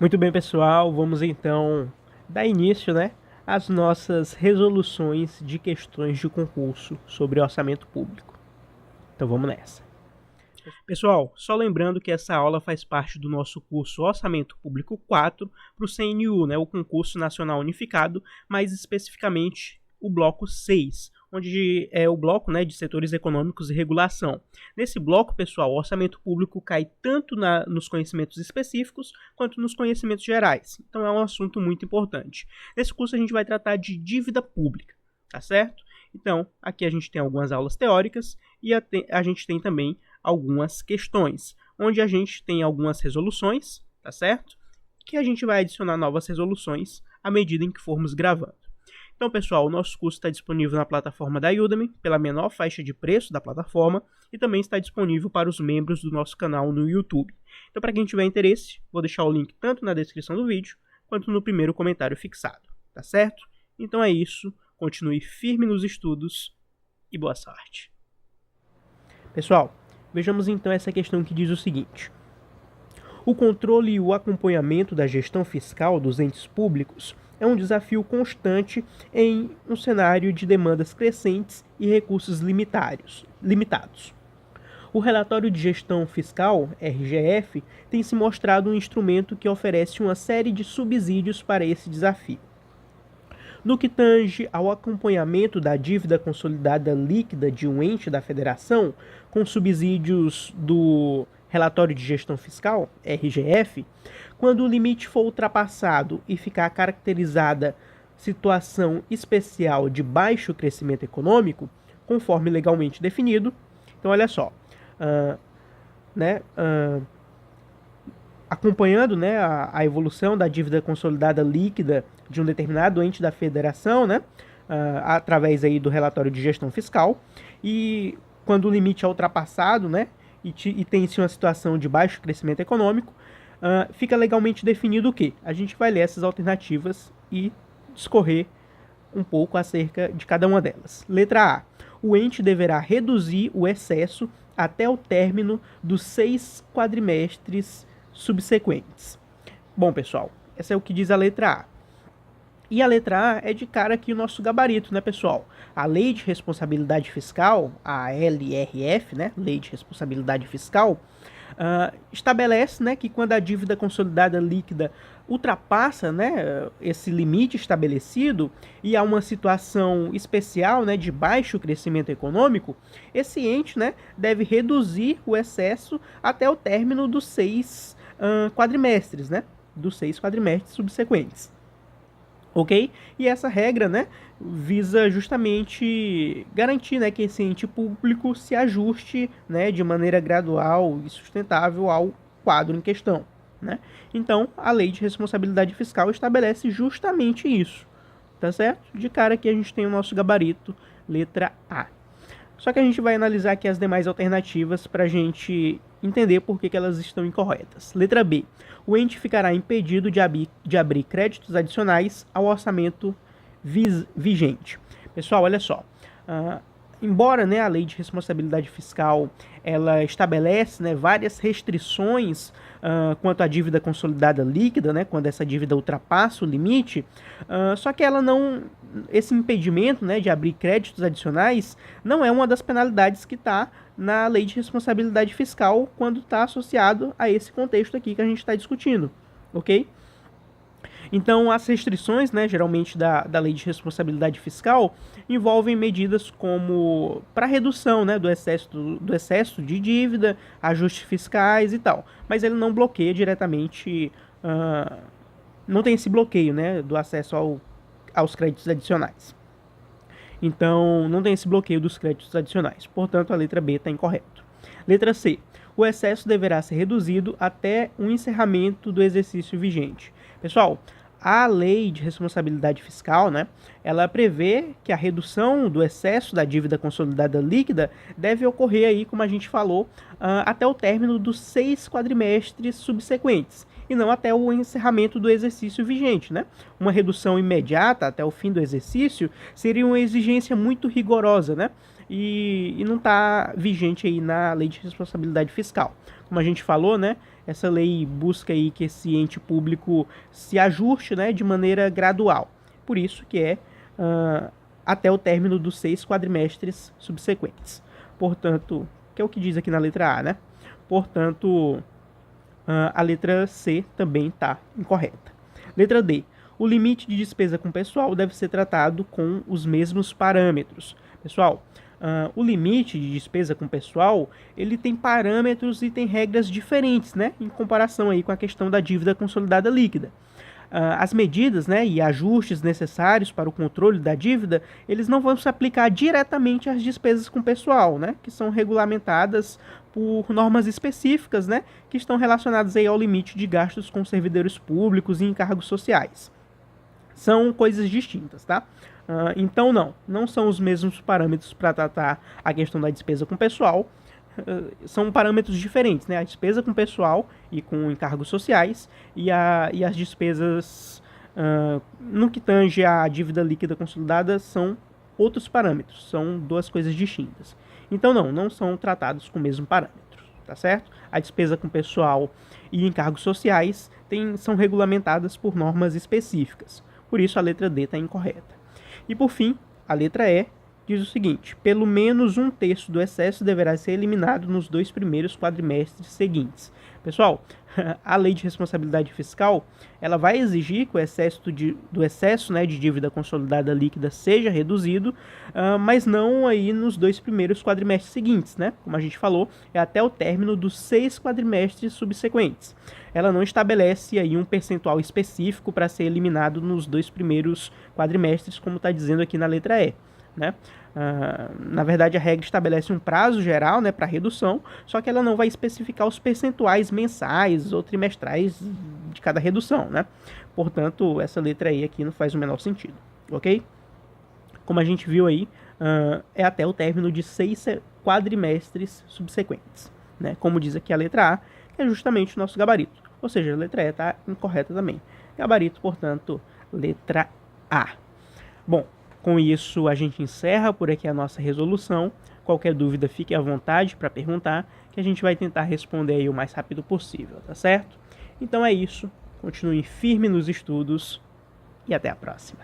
Muito bem, pessoal, vamos então dar início, às nossas resoluções de questões de concurso sobre orçamento público. Então vamos nessa. Pessoal, só lembrando que essa aula faz parte do nosso curso Orçamento Público 4 para o CNU, o Concurso Nacional Unificado, mais especificamente o bloco 6, onde é o bloco de setores econômicos e regulação. Nesse bloco, pessoal, o orçamento público cai tanto nos conhecimentos específicos quanto nos conhecimentos gerais. Então é um assunto muito importante. Nesse curso a gente vai tratar de dívida pública, tá certo? Então, aqui a gente tem algumas aulas teóricas e a gente tem também algumas questões, onde a gente tem algumas resoluções, tá certo? Que a gente vai adicionar novas resoluções à medida em que formos gravando. Então, pessoal, o nosso curso está disponível na plataforma da Udemy, pela menor faixa de preço da plataforma, e também está disponível para os membros do nosso canal no YouTube. Então, para quem tiver interesse, vou deixar o link tanto na descrição do vídeo, quanto no primeiro comentário fixado, tá certo? Então é isso, continue firme nos estudos e boa sorte. Pessoal, vejamos então essa questão que diz o seguinte: o controle e o acompanhamento da gestão fiscal dos entes públicos é um desafio constante em um cenário de demandas crescentes e recursos limitados. O relatório de gestão fiscal, RGF, tem se mostrado um instrumento que oferece uma série de subsídios para esse desafio. No que tange ao acompanhamento da dívida consolidada líquida de um ente da federação, com subsídios do relatório de gestão fiscal, RGF, quando o limite for ultrapassado e ficar caracterizada situação especial de baixo crescimento econômico, conforme legalmente definido. Então, olha só, acompanhando a evolução da dívida consolidada líquida de um determinado ente da federação, através aí do relatório de gestão fiscal, e quando o limite é ultrapassado, e tem-se uma situação de baixo crescimento econômico, fica legalmente definido o quê? A gente vai ler essas alternativas e discorrer um pouco acerca de cada uma delas. Letra A. O ente deverá reduzir o excesso até o término dos 6 quadrimestres subsequentes. Bom, pessoal, essa é o que diz a letra A. E a letra A é de cara aqui o nosso gabarito, pessoal? A Lei de Responsabilidade Fiscal, a LRF, Lei de Responsabilidade Fiscal, estabelece, que quando a dívida consolidada líquida ultrapassa, esse limite estabelecido e há uma situação especial, de baixo crescimento econômico, esse ente, deve reduzir o excesso até o término dos 6 quadrimestres, dos 6 quadrimestres subsequentes. Ok? E essa regra, visa justamente garantir, que esse ente público se ajuste, de maneira gradual e sustentável ao quadro em questão, Então, a Lei de Responsabilidade Fiscal estabelece justamente isso, tá certo? De cara aqui a gente tem o nosso gabarito, letra A. Só que a gente vai analisar aqui as demais alternativas para a gente entender por que elas estão incorretas. Letra B. O ente ficará impedido de abrir créditos adicionais ao orçamento vigente. Pessoal, olha só. Embora a Lei de Responsabilidade Fiscal ela estabelece várias restrições quanto à dívida consolidada líquida, quando essa dívida ultrapassa o limite, só que ela não, esse impedimento de abrir créditos adicionais não é uma das penalidades que está na Lei de Responsabilidade Fiscal quando está associado a esse contexto aqui que a gente está discutindo, ok? Então, as restrições, geralmente da Lei de Responsabilidade Fiscal, envolvem medidas como para redução do excesso de dívida, ajustes fiscais e tal. Mas ele não bloqueia diretamente, não tem esse bloqueio do acesso aos créditos adicionais. Então, não tem esse bloqueio dos créditos adicionais. Portanto, a letra B está incorreta. Letra C. O excesso deverá ser reduzido até o encerramento do exercício vigente. Pessoal, a Lei de Responsabilidade Fiscal, ela prevê que a redução do excesso da dívida consolidada líquida deve ocorrer aí, como a gente falou, até o término dos 6 quadrimestres subsequentes, e não até o encerramento do exercício vigente, Uma redução imediata até o fim do exercício seria uma exigência muito rigorosa, e não está vigente aí na Lei de Responsabilidade Fiscal. Como a gente falou, essa lei busca aí que esse ente público se ajuste, né, de maneira gradual. Por isso que é até o término dos 6 quadrimestres subsequentes. Portanto, que é o que diz aqui na letra A, né? Portanto, a letra C também está incorreta. Letra D. O limite de despesa com pessoal deve ser tratado com os mesmos parâmetros. Pessoal, o limite de despesa com pessoal, ele tem parâmetros e tem regras diferentes, né? Em comparação aí com a questão da dívida consolidada líquida. As medidas, né, e ajustes necessários para o controle da dívida, eles não vão se aplicar diretamente às despesas com pessoal, né, que são regulamentadas por normas específicas, né, que estão relacionadas aí ao limite de gastos com servidores públicos e encargos sociais. São coisas distintas, tá? Então não são os mesmos parâmetros para tratar a questão da despesa com pessoal. São parâmetros diferentes, né? A despesa com pessoal e com encargos sociais e as despesas no que tange à dívida líquida consolidada são outros parâmetros, são duas coisas distintas. Então não são tratados com o mesmo parâmetro, tá certo? A despesa com pessoal e encargos sociais são regulamentadas por normas específicas, por isso a letra D está incorreta. E por fim, a letra E diz o seguinte: pelo menos 1/3 do excesso deverá ser eliminado nos 2 primeiros quadrimestres seguintes. Pessoal, a lei de responsabilidade fiscal, ela vai exigir que o excesso né, de dívida consolidada líquida seja reduzido, mas não aí nos 2 primeiros quadrimestres seguintes, né? Como a gente falou, é até o término dos 6 quadrimestres subsequentes. Ela não estabelece aí um percentual específico para ser eliminado nos 2 primeiros quadrimestres, como está dizendo aqui na letra E. Né? Na verdade, a regra estabelece um prazo geral, né, para redução, só que ela não vai especificar os percentuais mensais ou trimestrais de cada redução. Né? Portanto, essa letra E aqui não faz o menor sentido. Ok? Como a gente viu aí, é até o término de 6 quadrimestres subsequentes. Né? Como diz aqui a letra A, que é justamente o nosso gabarito. Ou seja, a letra E está incorreta também. Gabarito, portanto, letra A. Bom, com isso, a gente encerra por aqui a nossa resolução. Qualquer dúvida, fique à vontade para perguntar, que a gente vai tentar responder aí o mais rápido possível, tá certo? Então é isso. Continue firme nos estudos e até a próxima.